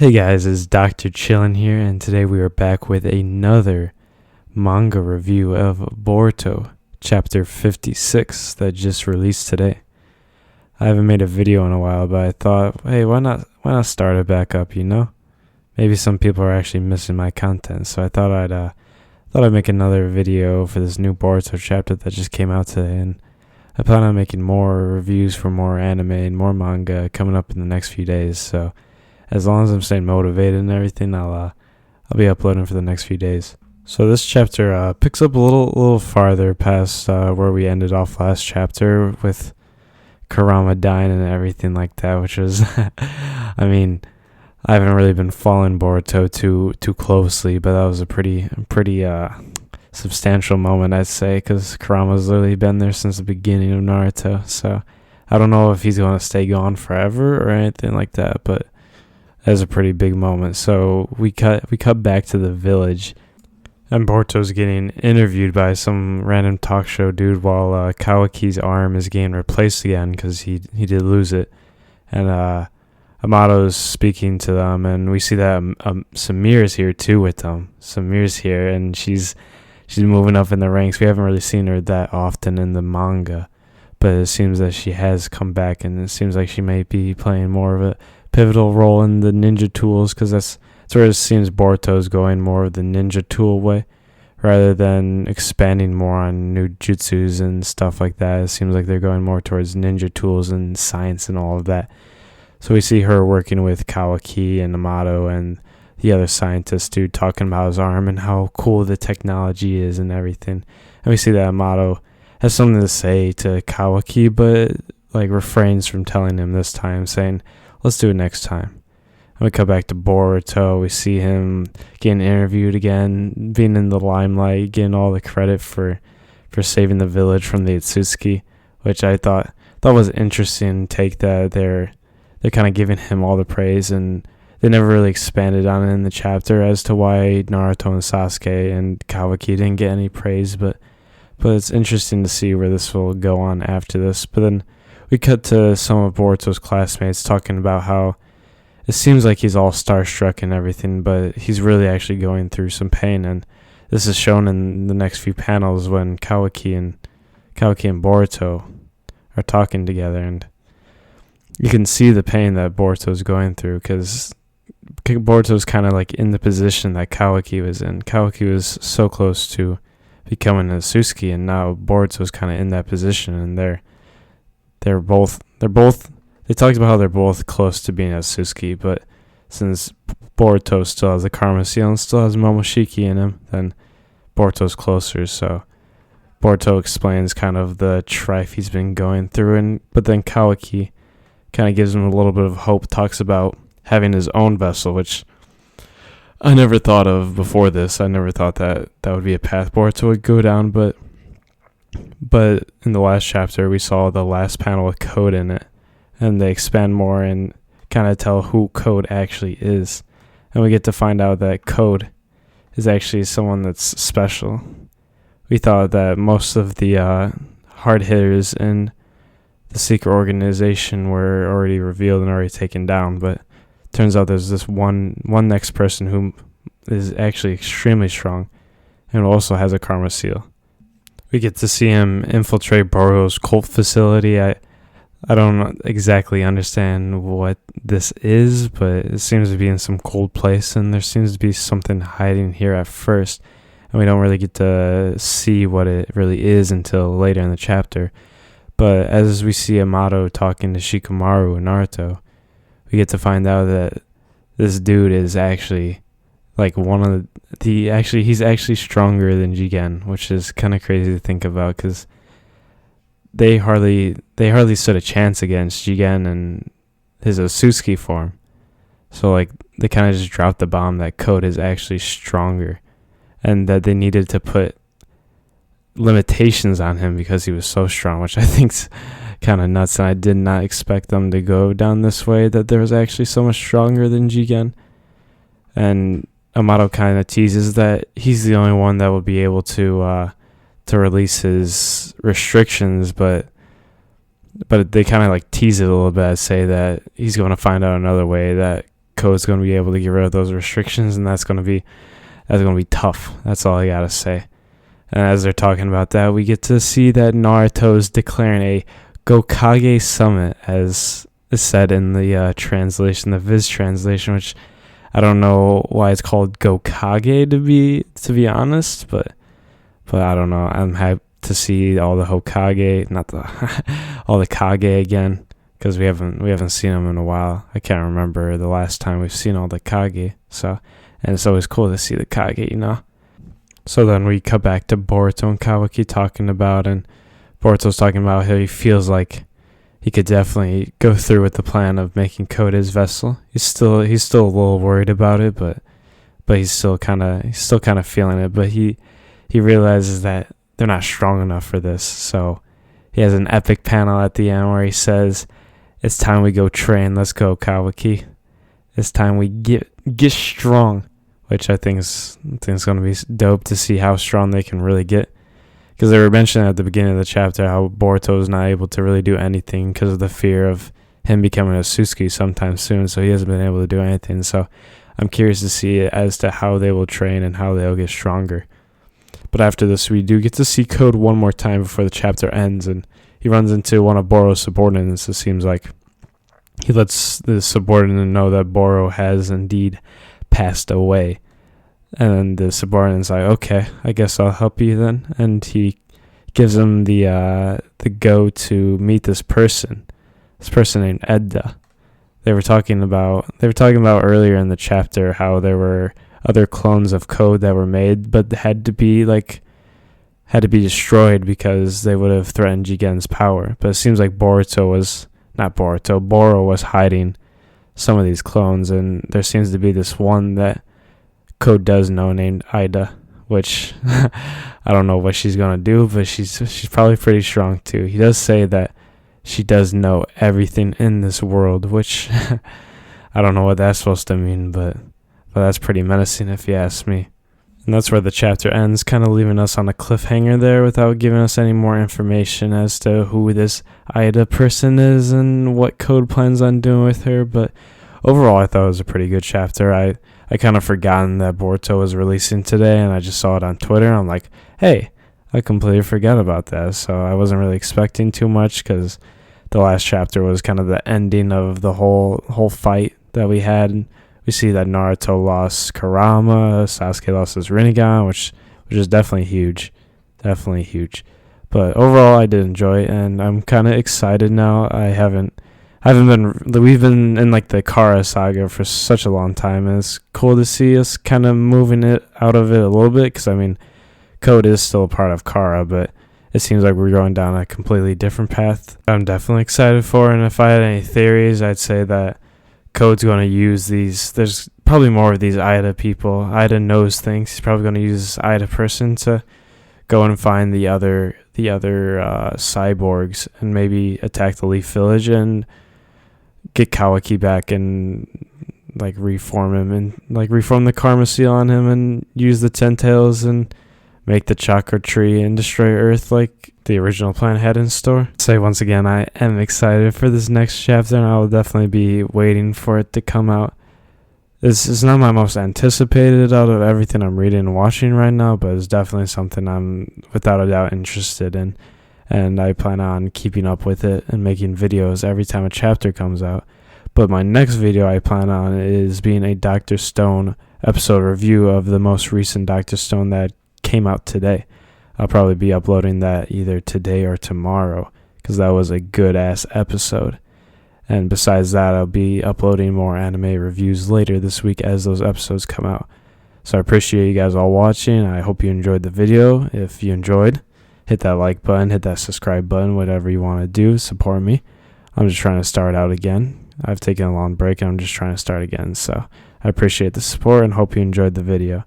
Hey guys, it's Dr. Chillin here, and today we are back with another manga review of Boruto, chapter 56, that just released today. I haven't made a video in a while, but I thought, hey, why not start it back up, you know? Maybe some people are actually missing my content, so I thought I'd make another video for this new Boruto chapter that just came out today, and I plan on making more reviews for more anime and more manga coming up in the next few days, so as long as I'm staying motivated and everything, I'll be uploading for the next few days. So this chapter picks up a little farther past where we ended off last chapter with Kurama dying and everything like that, which was, I mean, I haven't really been following Boruto too closely, but that was a pretty substantial moment, I'd say, because Kurama's literally been there since the beginning of Naruto. So I don't know if he's going to stay gone forever or anything like that, but that's a pretty big moment. So we cut back to the village, and Boruto's getting interviewed by some random talk show dude while Kawaki's arm is getting replaced again because he did lose it. And Amato's speaking to them, and we see that Samir's here too with them. Samir's here, and she's moving up in the ranks. We haven't really seen her that often in the manga, but it seems that she has come back, and it seems like she may be playing more of a pivotal role in the ninja tools, because that's where it seems Boruto's going, more of the ninja tool way rather than expanding more on new jutsus and stuff like that. It seems like they're going more towards ninja tools and science and all of that. So we see her working with Kawaki and Amato and the other scientist dude, talking about his arm and how cool the technology is and everything. And we see that Amato has something to say to Kawaki, but like refrains from telling him this time, saying, let's do it next time. And we come back to Boruto. We see him getting interviewed again, being in the limelight, getting all the credit for saving the village from the Itsuki, which I thought was an interesting take, that they're kind of giving him all the praise, and they never really expanded on it in the chapter as to why Naruto and Sasuke and Kawaki didn't get any praise, but it's interesting to see where this will go on after this. But then we cut to some of Boruto's classmates talking about how it seems like he's all starstruck and everything, but he's really actually going through some pain. And this is shown in the next few panels when Kawaki and Boruto are talking together, and you can see the pain that Boruto's going through, because Boruto's kind of like in the position that Kawaki was in. Kawaki was so close to becoming a Suzuki, and now Boruto's kind of in that position, and they talked about how they're both close to being a Suzuki, but since Boruto still has the Karma Seal and still has Momoshiki in him, then Boruto's closer. So Boruto explains kind of the trife he's been going through, but then Kawaki kind of gives him a little bit of hope, talks about having his own vessel, which I never thought of before this. I never thought that would be a path Boruto would go down, but in the last chapter, we saw the last panel with Code in it, and they expand more and kind of tell who Code actually is. And we get to find out that Code is actually someone that's special. We thought that most of the hard hitters in the secret organization were already revealed and already taken down, but turns out there's this one next person who is actually extremely strong and also has a Karma Seal. We get to see him infiltrate Boruto's cult facility. I don't exactly understand what this is, but it seems to be in some cold place, and there seems to be something hiding here at first, and we don't really get to see what it really is until later in the chapter. But as we see Amato talking to Shikamaru and Naruto, we get to find out that this dude is actually like he's actually stronger than Jigen, which is kind of crazy to think about, because they hardly stood a chance against Jigen and his Otsutsuki form. So like they kind of just dropped the bomb that Code is actually stronger, and that they needed to put limitations on him because he was so strong, which I think's kind of nuts, and I did not expect them to go down this way, that there was actually so much stronger than Jigen. And Amato kind of teases that he's the only one that will be able to release his restrictions, but they kind of like tease it a little bit, say that he's going to find out another way that Code's going to be able to get rid of those restrictions, and that's going to be tough. That's all I gotta say. And as they're talking about that, we get to see that Naruto is declaring a Gokage summit, as is said in the translation, the Viz translation, which I don't know why it's called Gokage to be honest, but I don't know. I'm happy to see all the Hokage, not the all the Kage again, because we haven't seen them in a while. I can't remember the last time we've seen all the Kage. So, and it's always cool to see the Kage, you know. So then we cut back to Boruto and Kawaki talking about, and Boruto's talking about how he feels like he could definitely go through with the plan of making Code his vessel. He's still a little worried about it, but he's still kind of feeling it. But he realizes that they're not strong enough for this. So he has an epic panel at the end where he says, "It's time we go train. Let's go, Kawaki. It's time we get strong." Which I think is going to be dope to see how strong they can really get. Because they were mentioning at the beginning of the chapter how Boruto is not able to really do anything because of the fear of him becoming a Suzuki sometime soon. So he hasn't been able to do anything. So I'm curious to see as to how they will train and how they'll get stronger. But after this, we do get to see Code one more time before the chapter ends. And he runs into one of Boro's subordinates. It seems like he lets the subordinate know that Boro has indeed passed away, and the subordinate's like, "Okay, I guess I'll help you then." And he gives him the go to meet this person named Edda. They were talking about earlier in the chapter how there were other clones of Code that were made, but had to be destroyed because they would have threatened Jigen's power. But it seems like Boro was hiding some of these clones, and there seems to be this one that Code does know named Ida, which I don't know what she's gonna do, but she's probably pretty strong too. He does say that she does know everything in this world, which I don't know what that's supposed to mean, but that's pretty menacing if you ask me. And that's where the chapter ends, kind of leaving us on a cliffhanger there without giving us any more information as to who this Ida person is and what Code plans on doing with her. But overall, I thought it was a pretty good chapter. I kind of forgotten that Boruto was releasing today, and I just saw it on Twitter. And I'm like, hey, I completely forgot about that. So I wasn't really expecting too much because the last chapter was kind of the ending of the whole fight that we had. We see that Naruto lost Kurama, Sasuke lost his Rinnegan, which is definitely huge. But overall, I did enjoy it, and I'm kind of excited now. We've been in like the Kara saga for such a long time, and it's cool to see us kind of moving it out of it a little bit, because I mean, Code is still a part of Kara, but it seems like we're going down a completely different path. I'm definitely excited for it, and if I had any theories, I'd say that Code's going to use these. There's probably more of these Ida people. Ida knows things. He's probably going to use this Ida person to go and find the other cyborgs and maybe attack the Leaf Village and get Kawaki back and like reform him and like reform the Karma Seal on him and use the Ten Tails and make the chakra tree and destroy Earth like the original plan had in store. Say once again, I am excited for this next chapter, and I will definitely be waiting for it to come out. This is not my most anticipated out of everything I'm reading and watching right now, but it's definitely something I'm without a doubt interested in, and I plan on keeping up with it and making videos every time a chapter comes out. But my next video I plan on is being a Dr. Stone episode review of the most recent Dr. Stone that came out today. I'll probably be uploading that either today or tomorrow because that was a good ass episode. And besides that, I'll be uploading more anime reviews later this week as those episodes come out. So I appreciate you guys all watching. I hope you enjoyed the video. If you enjoyed, hit that like button, hit that subscribe button, whatever you want to do, support me. I'm just trying to start out again. I've taken a long break and I'm just trying to start again. So I appreciate the support and hope you enjoyed the video.